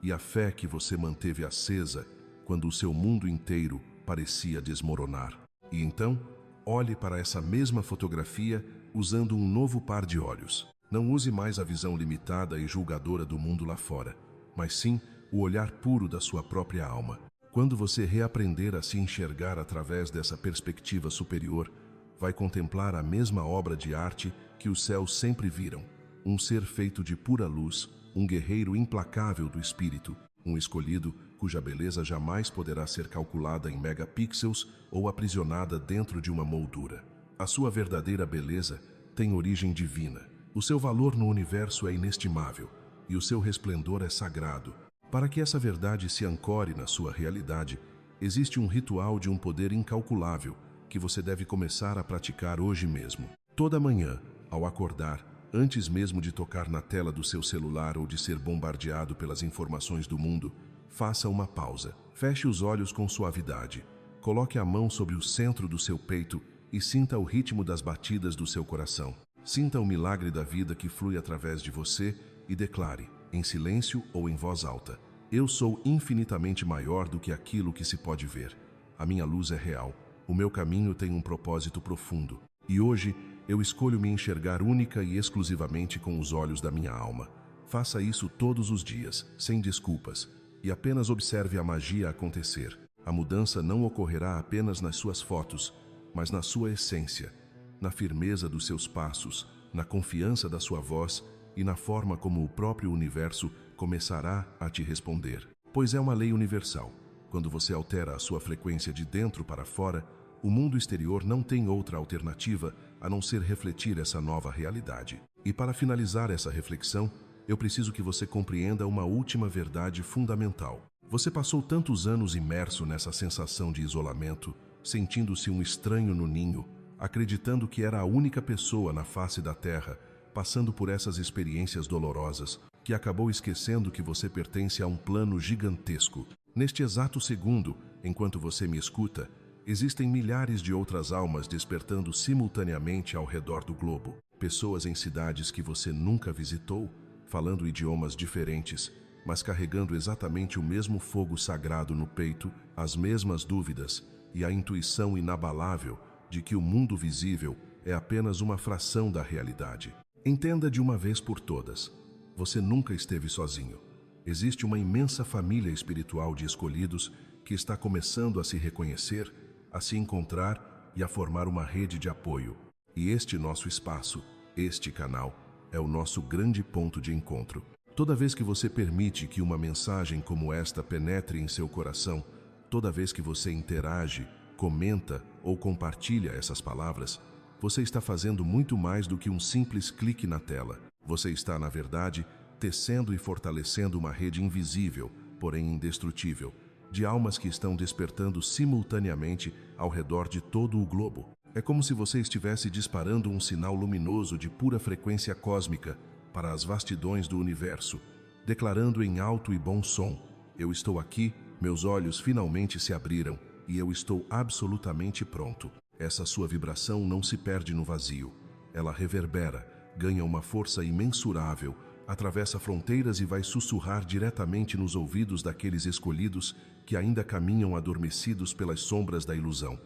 e a fé que você manteve acesa quando o seu mundo inteiro parecia desmoronar. E então, olhe para essa mesma fotografia usando um novo par de olhos. Não use mais a visão limitada e julgadora do mundo lá fora, mas sim o olhar puro da sua própria alma. Quando você reaprender a se enxergar através dessa perspectiva superior, vai contemplar a mesma obra de arte que os céus sempre viram. Um ser feito de pura luz, um guerreiro implacável do espírito, um escolhido cuja beleza jamais poderá ser calculada em megapixels ou aprisionada dentro de uma moldura. A sua verdadeira beleza tem origem divina. O seu valor no universo é inestimável e o seu resplendor é sagrado. Para que essa verdade se ancore na sua realidade, existe um ritual de um poder incalculável que você deve começar a praticar hoje mesmo. Toda manhã, ao acordar, antes mesmo de tocar na tela do seu celular ou de ser bombardeado pelas informações do mundo, faça uma pausa. Feche os olhos com suavidade. Coloque a mão sobre o centro do seu peito e sinta o ritmo das batidas do seu coração. Sinta o milagre da vida que flui através de você e declare, em silêncio ou em voz alta: eu sou infinitamente maior do que aquilo que se pode ver. A minha luz é real. O meu caminho tem um propósito profundo. E hoje, eu escolho me enxergar única e exclusivamente com os olhos da minha alma. Faça isso todos os dias, sem desculpas, e apenas observe a magia acontecer. A mudança não ocorrerá apenas nas suas fotos, mas na sua essência, na firmeza dos seus passos, na confiança da sua voz e na forma como o próprio universo começará a te responder. Pois é uma lei universal. Quando você altera a sua frequência de dentro para fora, o mundo exterior não tem outra alternativa a não ser refletir essa nova realidade. E para finalizar essa reflexão, eu preciso que você compreenda uma última verdade fundamental. Você passou tantos anos imerso nessa sensação de isolamento, sentindo-se um estranho no ninho, acreditando que era a única pessoa na face da Terra, passando por essas experiências dolorosas, que acabou esquecendo que você pertence a um plano gigantesco. Neste exato segundo, enquanto você me escuta, existem milhares de outras almas despertando simultaneamente ao redor do globo. Pessoas em cidades que você nunca visitou, falando idiomas diferentes, mas carregando exatamente o mesmo fogo sagrado no peito, as mesmas dúvidas e a intuição inabalável de que o mundo visível é apenas uma fração da realidade. Entenda de uma vez por todas, você nunca esteve sozinho. Existe uma imensa família espiritual de escolhidos que está começando a se reconhecer, a se encontrar e a formar uma rede de apoio. E este nosso espaço, este canal, é o nosso grande ponto de encontro. Toda vez que você permite que uma mensagem como esta penetre em seu coração, toda vez que você interage, comenta ou compartilha essas palavras, você está fazendo muito mais do que um simples clique na tela. Você está, na verdade, tecendo e fortalecendo uma rede invisível, porém indestrutível, de almas que estão despertando simultaneamente ao redor de todo o globo. É como se você estivesse disparando um sinal luminoso de pura frequência cósmica para as vastidões do universo, declarando em alto e bom som: eu estou aqui, meus olhos finalmente se abriram e eu estou absolutamente pronto. Essa sua vibração não se perde no vazio. Ela reverbera, ganha uma força imensurável, atravessa fronteiras e vai sussurrar diretamente nos ouvidos daqueles escolhidos que ainda caminham adormecidos pelas sombras da ilusão.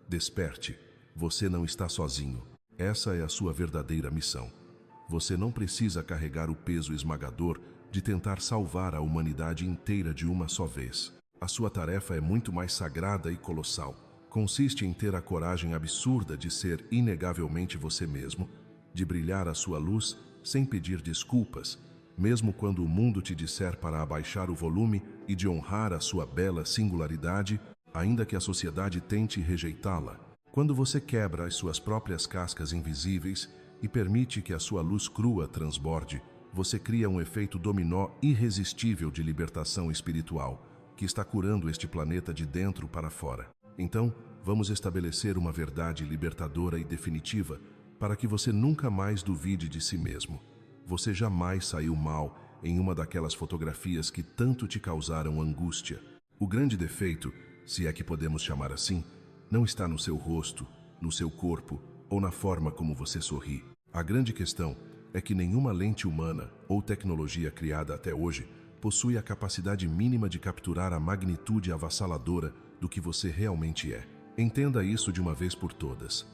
Desperte. Você não está sozinho. Essa é a sua verdadeira missão. Você não precisa carregar o peso esmagador de tentar salvar a humanidade inteira de uma só vez. A sua tarefa é muito mais sagrada e colossal. Consiste em ter a coragem absurda de ser inegavelmente você mesmo, de brilhar a sua luz sem pedir desculpas, mesmo quando o mundo te disser para abaixar o volume, e de honrar a sua bela singularidade, ainda que a sociedade tente rejeitá-la. Quando você quebra as suas próprias cascas invisíveis e permite que a sua luz crua transborde, você cria um efeito dominó irresistível de libertação espiritual, que está curando este planeta de dentro para fora. Então, vamos estabelecer uma verdade libertadora e definitiva para que você nunca mais duvide de si mesmo. Você jamais saiu mal em uma daquelas fotografias que tanto te causaram angústia. O grande defeito, se é que podemos chamar assim, não está no seu rosto, no seu corpo ou na forma como você sorri. A grande questão é que nenhuma lente humana ou tecnologia criada até hoje possui a capacidade mínima de capturar a magnitude avassaladora do que você realmente é. Entenda isso de uma vez por todas.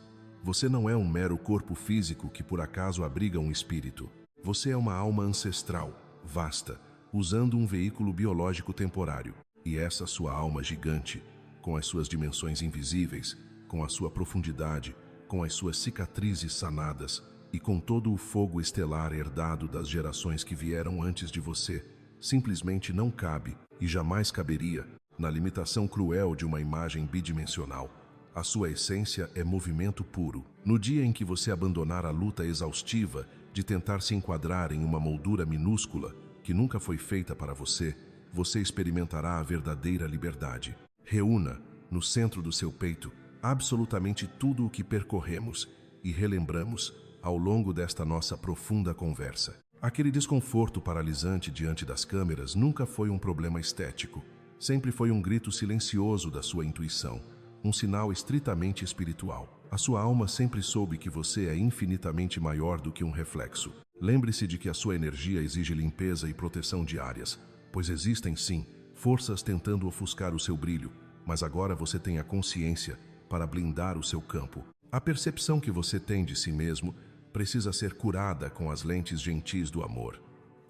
Você não é um mero corpo físico que por acaso abriga um espírito. Você é uma alma ancestral, vasta, usando um veículo biológico temporário. E essa sua alma gigante, com as suas dimensões invisíveis, com a sua profundidade, com as suas cicatrizes sanadas e com todo o fogo estelar herdado das gerações que vieram antes de você, simplesmente não cabe e jamais caberia na limitação cruel de uma imagem bidimensional. A sua essência é movimento puro. No dia em que você abandonar a luta exaustiva de tentar se enquadrar em uma moldura minúscula que nunca foi feita para você, você experimentará a verdadeira liberdade. Reúna, no centro do seu peito, absolutamente tudo o que percorremos e relembramos ao longo desta nossa profunda conversa. Aquele desconforto paralisante diante das câmeras nunca foi um problema estético. Sempre foi um grito silencioso da sua intuição, um sinal estritamente espiritual. A sua alma sempre soube que você é infinitamente maior do que um reflexo. Lembre-se de que a sua energia exige limpeza e proteção diárias, pois existem, sim, forças tentando ofuscar o seu brilho, mas agora você tem a consciência para blindar o seu campo. A percepção que você tem de si mesmo precisa ser curada com as lentes gentis do amor,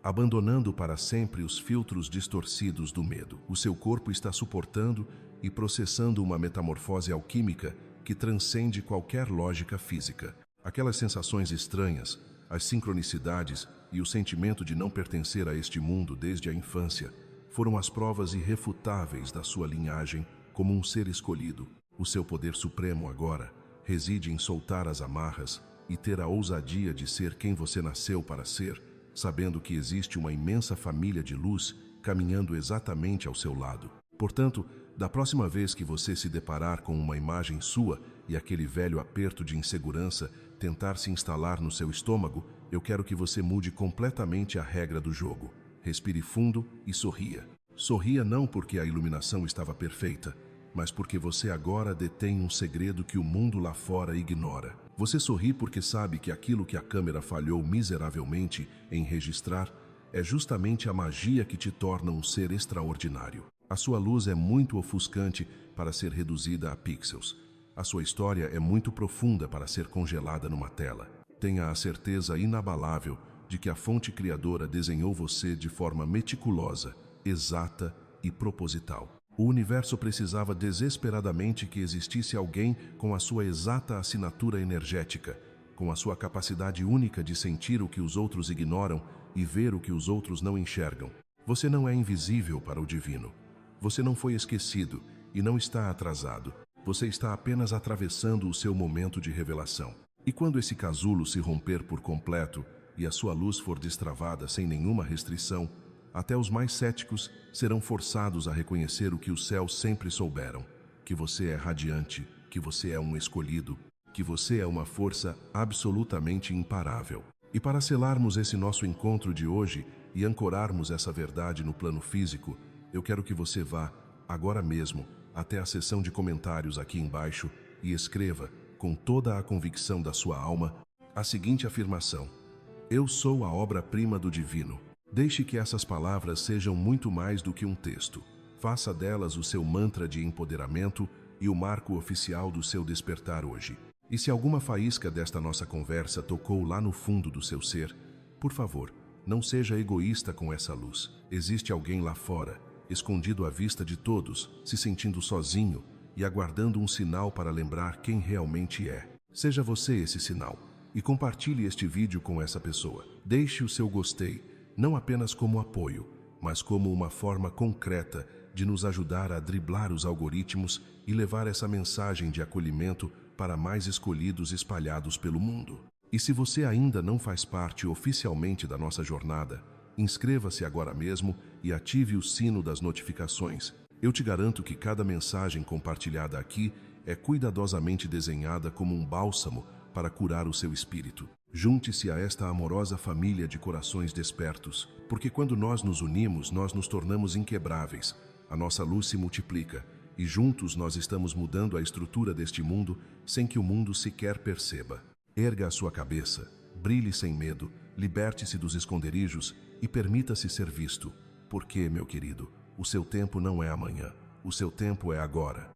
abandonando para sempre os filtros distorcidos do medo. O seu corpo está suportando e processando uma metamorfose alquímica que transcende qualquer lógica física. Aquelas sensações estranhas, as sincronicidades e o sentimento de não pertencer a este mundo desde a infância foram as provas irrefutáveis da sua linhagem como um ser escolhido. O seu poder supremo agora reside em soltar as amarras e ter a ousadia de ser quem você nasceu para ser, sabendo que existe uma imensa família de luz caminhando exatamente ao seu lado. Portanto, da próxima vez que você se deparar com uma imagem sua e aquele velho aperto de insegurança tentar se instalar no seu estômago, eu quero que você mude completamente a regra do jogo. Respire fundo e sorria. Sorria não porque a iluminação estava perfeita, mas porque você agora detém um segredo que o mundo lá fora ignora. Você sorri porque sabe que aquilo que a câmera falhou miseravelmente em registrar é justamente a magia que te torna um ser extraordinário. A sua luz é muito ofuscante para ser reduzida a pixels. A sua história é muito profunda para ser congelada numa tela. Tenha a certeza inabalável de que a fonte criadora desenhou você de forma meticulosa, exata e proposital. O universo precisava desesperadamente que existisse alguém com a sua exata assinatura energética, com a sua capacidade única de sentir o que os outros ignoram e ver o que os outros não enxergam. Você não é invisível para o divino. Você não foi esquecido e não está atrasado. Você está apenas atravessando o seu momento de revelação. E quando esse casulo se romper por completo e a sua luz for destravada sem nenhuma restrição, até os mais céticos serão forçados a reconhecer o que os céus sempre souberam: que você é radiante, que você é um escolhido, que você é uma força absolutamente imparável. E para selarmos esse nosso encontro de hoje e ancorarmos essa verdade no plano físico, eu quero que você vá, agora mesmo, até a seção de comentários aqui embaixo e escreva, com toda a convicção da sua alma, a seguinte afirmação: eu sou a obra-prima do divino. Deixe que essas palavras sejam muito mais do que um texto. Faça delas o seu mantra de empoderamento e o marco oficial do seu despertar hoje. E se alguma faísca desta nossa conversa tocou lá no fundo do seu ser, por favor, não seja egoísta com essa luz. Existe alguém lá fora, escondido à vista de todos, se sentindo sozinho e aguardando um sinal para lembrar quem realmente é. Seja você esse sinal e compartilhe este vídeo com essa pessoa. Deixe o seu gostei, não apenas como apoio, mas como uma forma concreta de nos ajudar a driblar os algoritmos e levar essa mensagem de acolhimento para mais escolhidos espalhados pelo mundo. E se você ainda não faz parte oficialmente da nossa jornada, inscreva-se agora mesmo e ative o sino das notificações. Eu te garanto que cada mensagem compartilhada aqui é cuidadosamente desenhada como um bálsamo para curar o seu espírito. Junte-se a esta amorosa família de corações despertos, porque quando nós nos unimos, nós nos tornamos inquebráveis. A nossa luz se multiplica e juntos nós estamos mudando a estrutura deste mundo sem que o mundo sequer perceba. Erga a sua cabeça, brilhe sem medo, liberte-se dos esconderijos e permita-se ser visto. Porque, meu querido, o seu tempo não é amanhã, o seu tempo é agora.